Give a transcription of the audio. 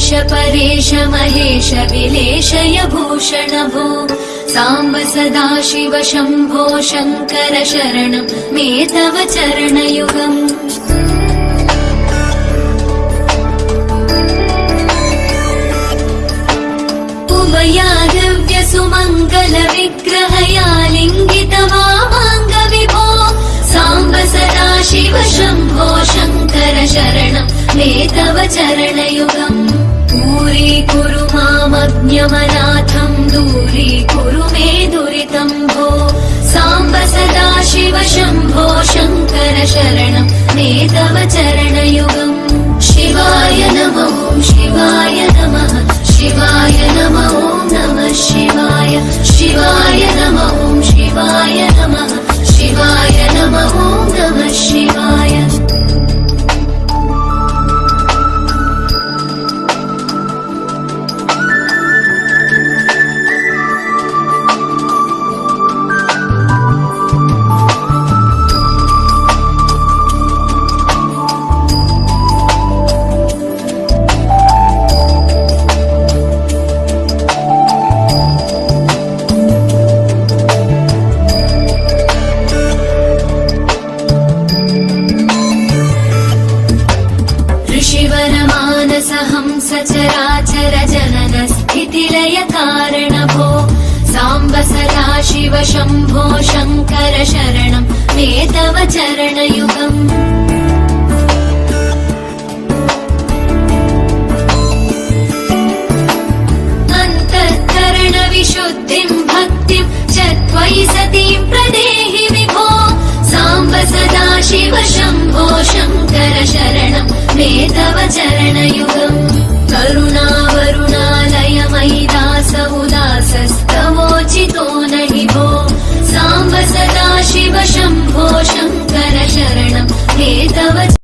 ईश परेश महेश विलेशय भूषण भो साम्ब सदाशिव शम्भो शङ्कर शरणं मे तव चरणयुगम् उमया दिव्य सुमङ्गल विग्रहया लिङ्गित वामाङ्ग विभो साम्ब सदाशिव शम्भो शङ्कर शरणं मे तव चरणयुगम् दूरीकुरु मामज्ञमनाथं दूरीकुरु मे दुरितं भो साम्ब सदाशिव शम्भो शङ्कर शरणं मे तव चरणयुगम् शिवाय नमः शिवाय नमः शिवाय नमः नमः शिवाय शिवाय नमः शिवाय नमः शिवाय नमः नमः शिवाय सचराचर जनन स्थितिलय कारण भो साम्ब सदाशिव शम्भो शङ्कर शरणं मे तव चरणयुगम् अन्तःकरण विशुद्धिं भक्तिं च त्वयि सतीं प्रदेहि विभो साम्ब सदाशिव शम्भो शङ्कर शरणं मे तव चरणयुगम्